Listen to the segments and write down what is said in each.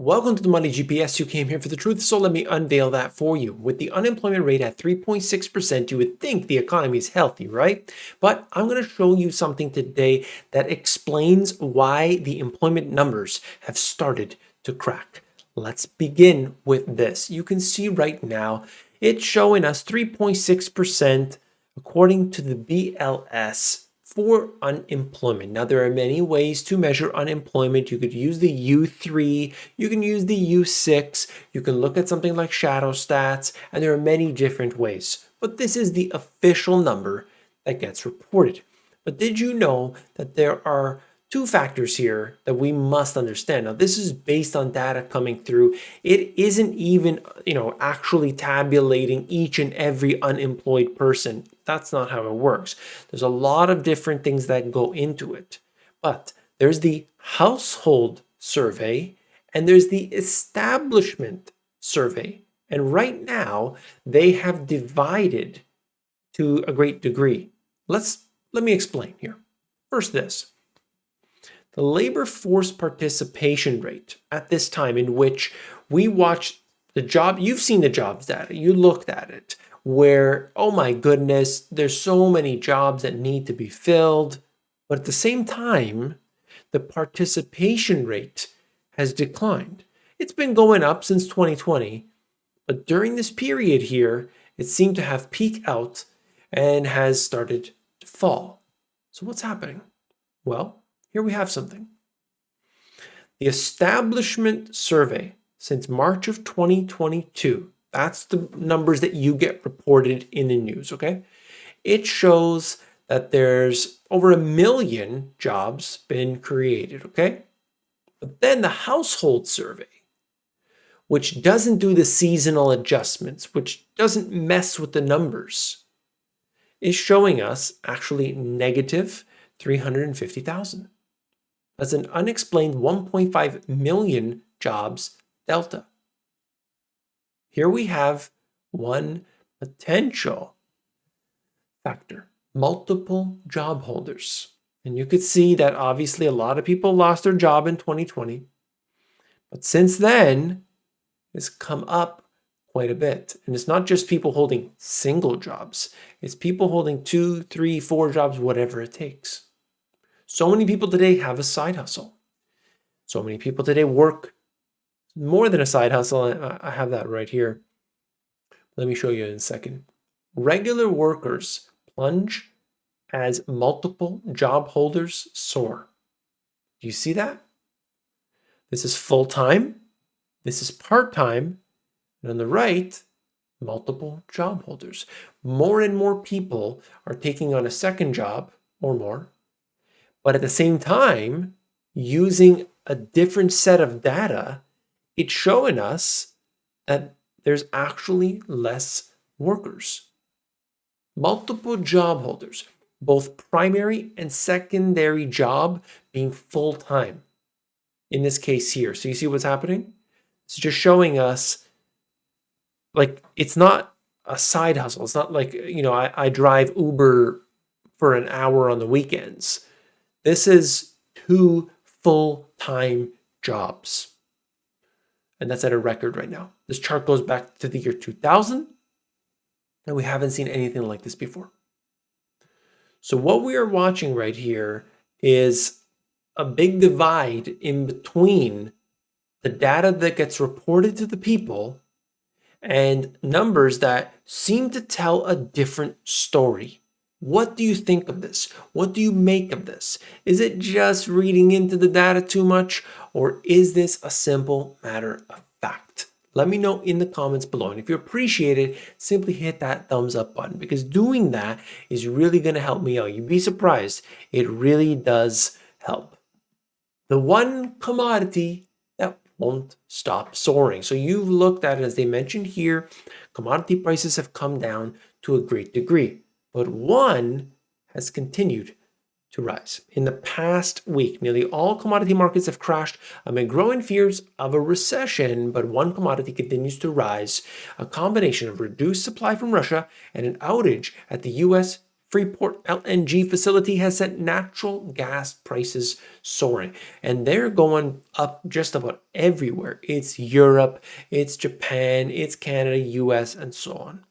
Welcome to the Money GPS. You came here for the truth, so let me unveil that for you. With the unemployment rate at 3.6%, you would think the economy is healthy, right? But I'm going to show you something today that explains why the employment numbers have started to crack. Let's begin with this. You can see right now it's showing us 3.6% according to the BLS for unemployment. Now, there are many ways to measure unemployment. You could use the U3, you can use the U6, you can look at something like shadow stats, and there are many different ways. But this is the official number that gets reported. But did you know that there are two factors here that we must understand? Now, this is based on data coming through. It isn't even, actually tabulating each and every unemployed person. That's not how it works. There's a lot of different things that go into it. But there's the household survey and there's the establishment survey. And right now, they have divided to a great degree. Let me explain here. First, this. The labor force participation rate at this time, in which we watch the job, you've seen the jobs data, you looked at it, where, oh my goodness, there's so many jobs that need to be filled. But at the same time, the participation rate has declined. It's been going up since 2020, but during this period here, it seemed to have peaked out and has started to fall. So what's happening? Well, here we have something. The establishment survey since March of 2022, that's the numbers that you get reported in the news, okay? It shows that there's over 1 million jobs been created, okay? But then the household survey, which doesn't do the seasonal adjustments, which doesn't mess with the numbers, is showing us actually negative 350,000. That's an unexplained 1.5 million jobs delta. Here we have one potential factor, multiple job holders. And you could see that obviously a lot of people lost their job in 2020. But since then, it's come up quite a bit. And it's not just people holding single jobs. It's people holding 2, 3, 4 jobs, whatever it takes. So many people today have a side hustle. So many people today work more than a side hustle. I have that right here. Let me show you in a second. Regular workers plunge as multiple job holders soar. Do you see that? This is full-time. This is part-time. And on the right, multiple job holders. More and more people are taking on a second job or more. But at the same time, using a different set of data, it's showing us that there's actually less workers. Multiple job holders, both primary and secondary job being full-time. In this case here. So you see what's happening? It's just showing us, like, it's not a side hustle. It's not like, I drive Uber for an hour on the weekends. This is 2 full-time jobs. And that's at a record right now. This chart goes back to the year 2000, and we haven't seen anything like this before. So what we are watching right here is a big divide in between the data that gets reported to the people and numbers that seem to tell a different story. What do you think of this? What do you make of this? Is it just reading into the data too much, or is this a simple matter of fact? Let me know in the comments below. And if you appreciate it, simply hit that thumbs up button, because doing that is really going to help me out. You'd be surprised. It really does help. The one commodity that won't stop soaring. So you've looked at it, as they mentioned here, commodity prices have come down to a great degree. But one has continued to rise. In the past week, nearly all commodity markets have crashed amid growing fears of a recession, but one commodity continues to rise, a combination of reduced supply from Russia and an outage at the U.S. Freeport LNG facility has sent natural gas prices soaring, and they're going up just about everywhere. It's Europe, it's Japan, it's Canada, US, and so on.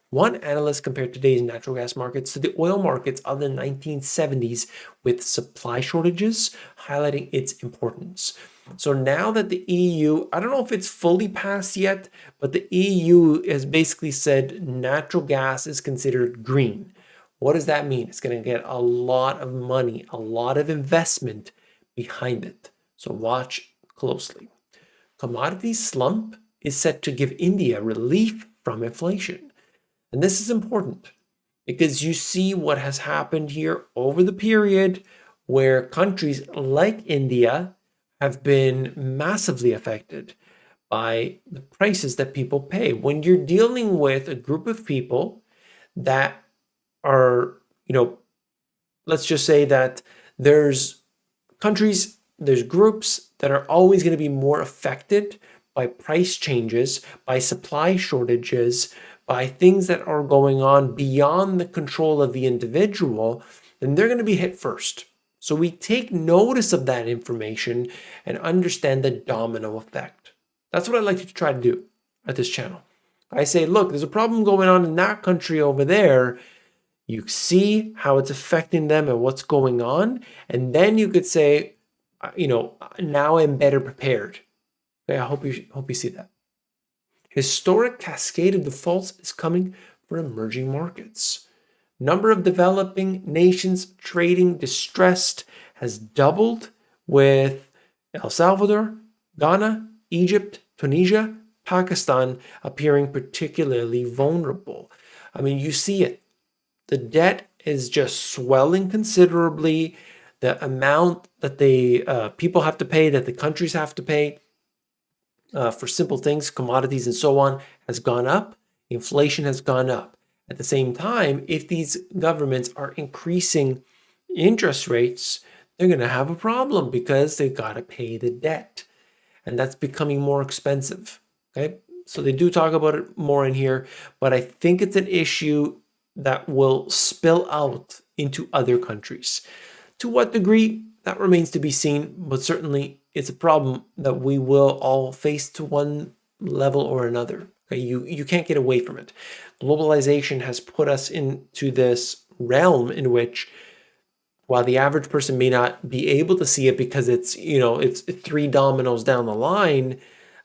One analyst compared today's natural gas markets to the oil markets of the 1970s with supply shortages, highlighting its importance. So now that the EU, I don't know if it's fully passed yet, but the EU has basically said natural gas is considered green. What does that mean? It's going to get a lot of money, a lot of investment behind it. So watch closely. Commodity slump is set to give India relief from inflation. And this is important because you see what has happened here over the period where countries like India have been massively affected by the prices that people pay. When you're dealing with a group of people that are, let's just say that there's countries, there's groups that are always going to be more affected by price changes, by supply shortages, by things that are going on beyond the control of the individual, then they're going to be hit first. So we take notice of that information and understand the domino effect. That's what I like to try to do at this channel. I say, look, there's a problem going on in that country over there. You see how it's affecting them and what's going on. And then you could say, now I'm better prepared. Okay, I hope you see that. Historic cascade of defaults is coming for emerging markets. Number of developing nations trading distressed has doubled, with El Salvador, Ghana, Egypt, Tunisia, Pakistan appearing particularly vulnerable. I mean, you see it. The debt is just swelling considerably. The amount that the people have to pay, that the countries have to pay for simple things, commodities and so on, has gone up. Inflation has gone up. At the same time, if these governments are increasing interest rates, they're going to have a problem because they've got to pay the debt. And that's becoming more expensive. Okay, so they do talk about it more in here, but I think it's an issue that will spill out into other countries. To what degree, that remains to be seen, but certainly it's a problem that we will all face to one level or another. Okay, you can't get away from it. Globalization has put us into this realm in which, while the average person may not be able to see it because it's three dominoes down the line,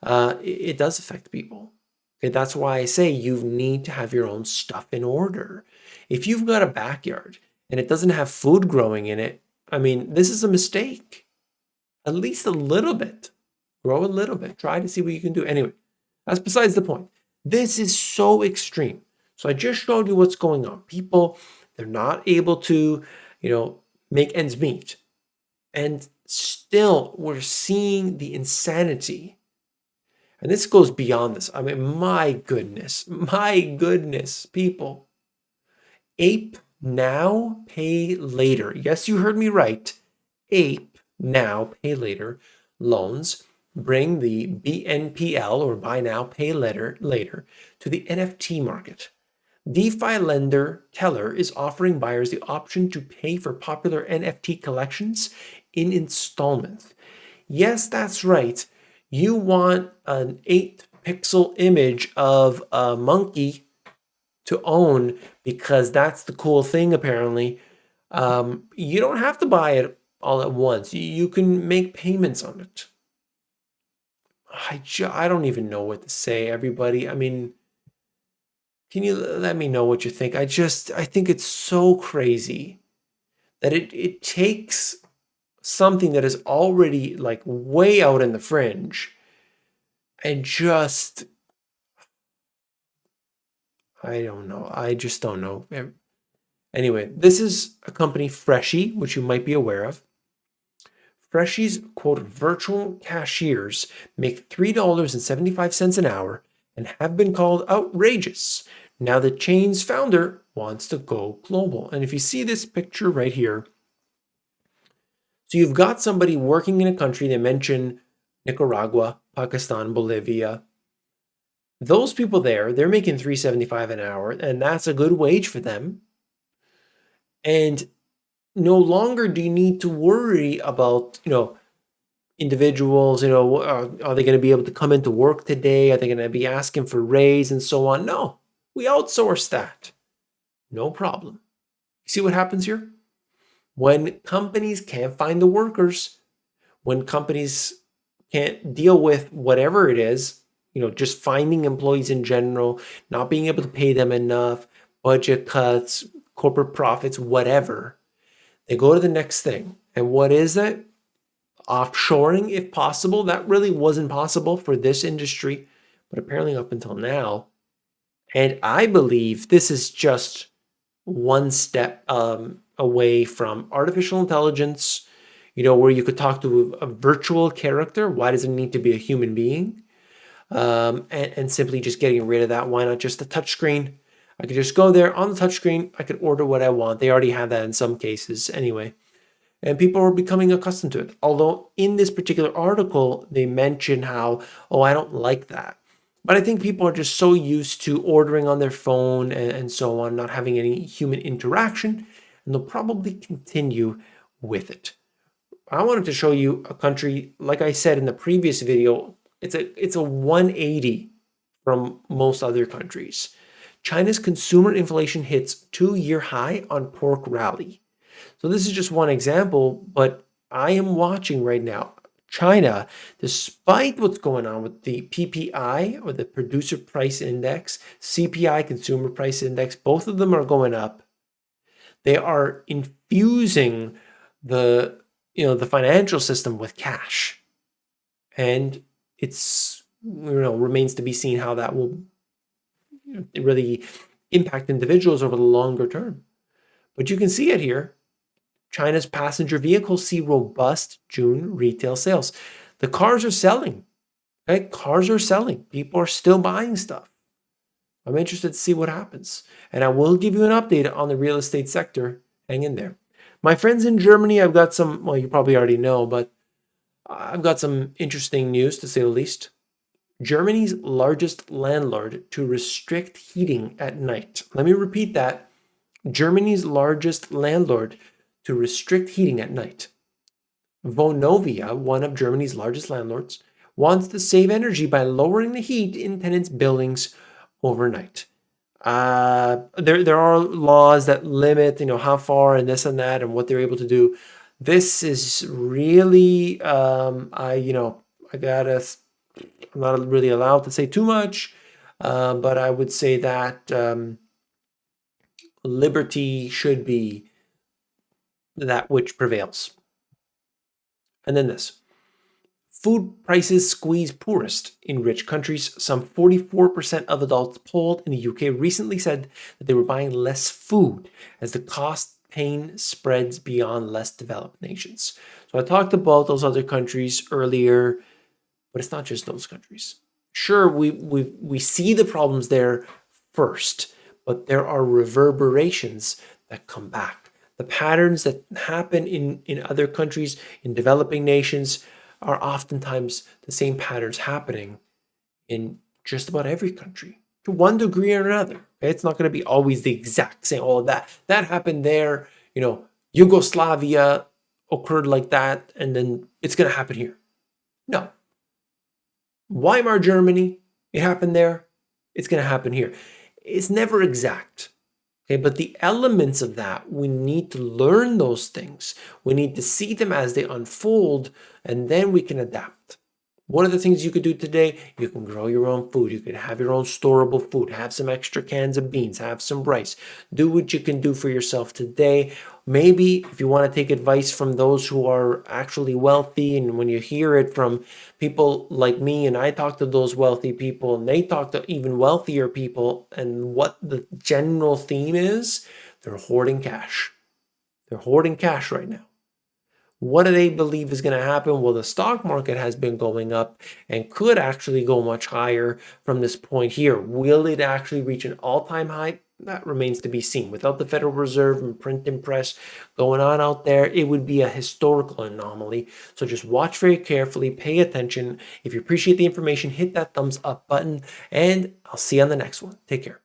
it does affect people. Okay, that's why I say you need to have your own stuff in order. If you've got a backyard and it doesn't have food growing in it, I mean, this is a mistake. At least a little bit. Grow a little bit. Try to see what you can do. Anyway, that's besides the point. This is so extreme. So I just showed you what's going on. People, they're not able to, make ends meet. And still, we're seeing the insanity. And this goes beyond this. I mean, my goodness, people. Ape now, pay later. Yes, you heard me right. Ape now, pay later loans bring the BNPL, or buy now, pay later, to the NFT market. DeFi lender Teller is offering buyers the option to pay for popular NFT collections in installments. Yes, that's right. You want an 8-pixel image of a monkey to own because that's the cool thing, apparently. You don't have to buy it all at once. You can make payments on it. I don't even know what to say, everybody. I mean, can you let me know what you think? I think it's so crazy that it takes something that is already like way out in the fringe and just, I don't know. I just don't know. Anyway, this is a company, Freshie, which you might be aware of. Freshie's, quote, virtual cashiers make $3.75 an hour and have been called outrageous. Now the chain's founder wants to go global. And if you see this picture right here, so you've got somebody working in a country, they mention Nicaragua, Pakistan, Bolivia. Those people there, they're making $3.75 an hour, and that's a good wage for them. And no longer do you need to worry about, individuals, are they going to be able to come into work today? Are they going to be asking for raise and so on? No, we outsource that. No problem. See what happens here? When companies can't find the workers, when companies can't deal with whatever it is, just finding employees in general, not being able to pay them enough, budget cuts, corporate profits, whatever, they go to the next thing. And what is that? Offshoring, if possible. That really wasn't possible for this industry, but apparently up until now. And I believe this is just one step away from artificial intelligence, where you could talk to a virtual character. Why does it need to be a human being? And simply just getting rid of that. Why not just a touchscreen? I could just go there on the touchscreen. I could order what I want. They already have that in some cases anyway. And people are becoming accustomed to it. Although in this particular article, they mention how, oh, I don't like that. But I think people are just so used to ordering on their phone and so on, not having any human interaction, and they'll probably continue with it. I wanted to show you a country, like I said in the previous video, it's a 180 from most other countries. China's consumer inflation hits 2-year high on pork rally. So this is just one example, but I am watching right now China, despite what's going on with the PPI or the producer price index, CPI, consumer price index, both of them are going up. They are infusing the financial system with cash. And it's remains to be seen how that will really impact individuals over the longer term. But you can see it here. China's passenger vehicles see robust June retail sales. The cars are selling. Okay? Cars are selling. People are still buying stuff. I'm interested to see what happens. And I will give you an update on the real estate sector. Hang in there. My friends in Germany, I've got some, well, you probably already know, but I've got some interesting news to say the least. Germany's largest landlord to restrict heating at night. Let me repeat that. Germany's largest landlord to restrict heating at night. Vonovia, one of Germany's largest landlords, wants to save energy by lowering the heat in tenants' buildings overnight. There are laws that limit, how far and this and that and what they're able to do. This is really, I'm not really allowed to say too much, but I would say that liberty should be that which prevails. And then this. Food prices squeeze poorest in rich countries. Some 44% of adults polled in the UK recently said that they were buying less food as the cost pain spreads beyond less developed nations. So I talked about those other countries earlier, but it's not just those countries. Sure, we see the problems there first, but there are reverberations that come back. The patterns that happen in other countries, in developing nations, are oftentimes the same patterns happening in just about every country to one degree or another. Okay? It's not going to be always the exact same. Oh, that happened there. Yugoslavia occurred like that, and then it's going to happen here. No. Weimar Germany, it happened there. It's going to happen here. It's never exact. Okay, but the elements of that, we need to learn those things. We need to see them as they unfold, and then we can adapt. One of the things you could do today, you can grow your own food. You could have your own storable food, have some extra cans of beans, have some rice. Do what you can do for yourself today. Maybe if you want to take advice from those who are actually wealthy, and when you hear it from people like me, and I talk to those wealthy people, and they talk to even wealthier people, and what the general theme is, they're hoarding cash. They're hoarding cash right now. What do they believe is going to happen? Well, the stock market has been going up and could actually go much higher from this point here. Will it actually reach an all-time high? That remains to be seen. Without the Federal Reserve and printing press going on out there, it would be a historical anomaly. So just watch very carefully, pay attention. If you appreciate the information, hit that thumbs up button, and I'll see you on the next one. Take care.